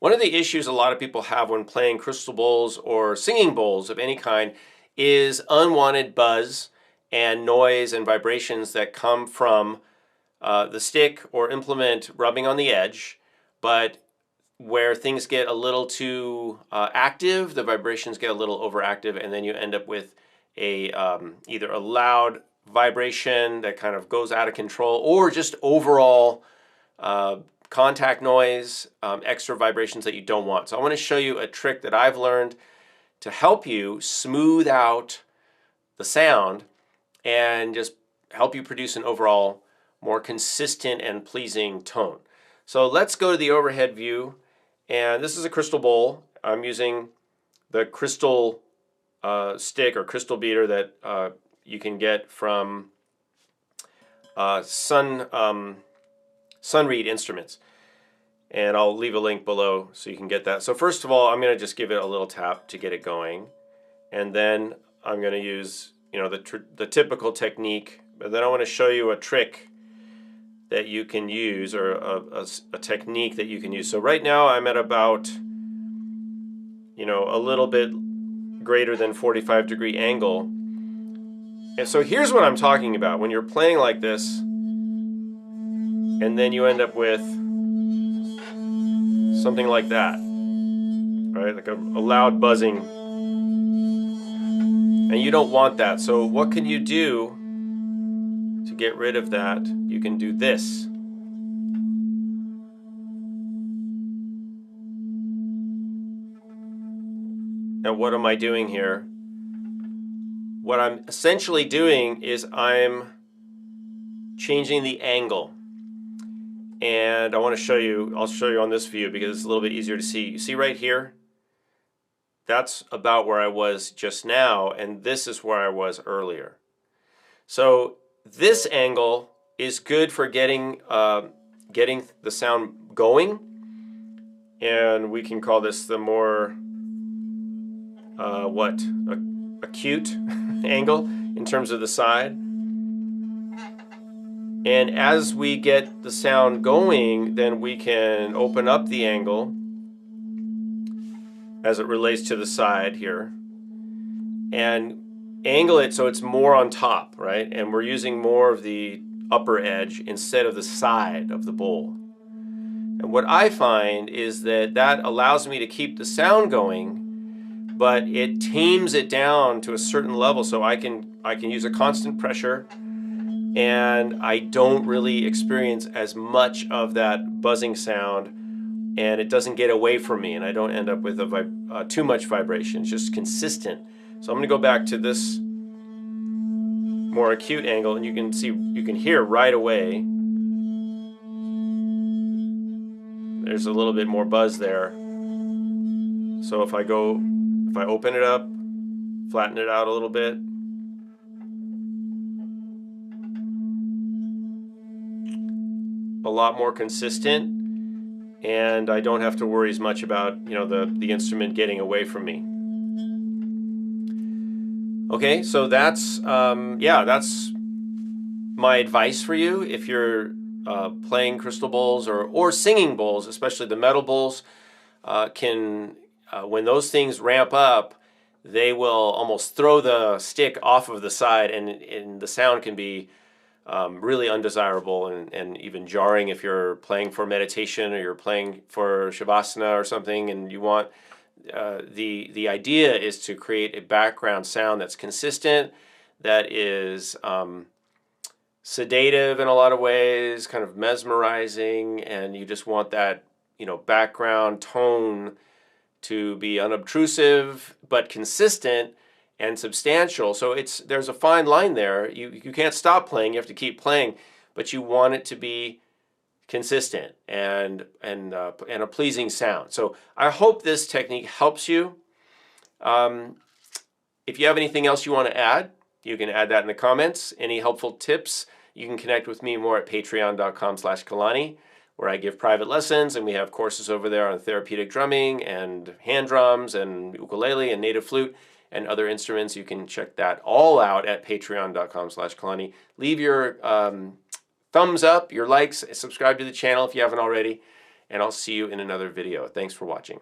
One of the issues a lot of people have when playing crystal bowls or singing bowls of any kind is unwanted buzz and noise and vibrations that come from the stick or implement rubbing on the edge, but where things get a little too active, the vibrations get a little overactive, and then you end up with a either a loud vibration that kind of goes out of control, or just overall contact noise, extra vibrations that you don't want. So I want to show you a trick that I've learned to help you smooth out the sound and just help you produce an overall more consistent and pleasing tone. So let's go to the overhead view, and this is a crystal bowl. I'm using the crystal stick or crystal beater that you can get from Sunreed Instruments. And I'll leave a link below so you can get that. So first of all, I'm going to just give it a little tap to get it going. And then I'm going to use, the typical technique. But then I want to show you a trick that you can use, or a technique that you can use. So right now I'm at about, a little bit greater than 45-degree angle. And so here's what I'm talking about. When you're playing like this, and then you end up with something like that, right? Like a loud buzzing. And you don't want that. So what can you do to get rid of that? You can do this. And what am I doing here? What I'm essentially doing is I'm changing the angle. And I want to show you, I'll show you on this view because it's a little bit easier to see. You see right here? That's about where I was just now, and this is where I was earlier. So this angle is good for getting the sound going, and we can call this the more acute angle in terms of the side. And as we get the sound going, then we can open up the angle as it relates to the side here and angle it so it's more on top, right? And we're using more of the upper edge instead of the side of the bowl. And what I find is that that allows me to keep the sound going, but it tames it down to a certain level, so I can use a constant pressure, and I don't really experience as much of that buzzing sound, and it doesn't get away from me, and I don't end up with too much vibration. It's just consistent. So I'm going to go back to this more acute angle, and you can hear right away there's a little bit more buzz there. So if I open it up, flatten it out a little bit, a lot more consistent, and I don't have to worry as much about the instrument getting away from me. Okay, so that's that's my advice for you if you're playing crystal bowls or singing bowls, especially the metal bowls. When those things ramp up, they will almost throw the stick off of the side, and the sound can be really undesirable and even jarring if you're playing for meditation or you're playing for shavasana or something, and you want the idea is to create a background sound that's consistent, that is sedative in a lot of ways, kind of mesmerizing, and you just want that background tone to be unobtrusive but consistent and substantial. So there's a fine line there. You can't stop playing, you have to keep playing, but you want it to be consistent and a pleasing sound. So I hope this technique helps you. If you have anything else you want to add, you can add that in the comments. Any helpful tips, you can connect with me more at patreon.com/Kalani, where I give private lessons, and we have courses over there on therapeutic drumming and hand drums and ukulele and native flute and other instruments. You can check that all out at patreon.com/Kalani. Leave your thumbs up, your likes, subscribe to the channel if you haven't already, and I'll see you in another video. Thanks for watching.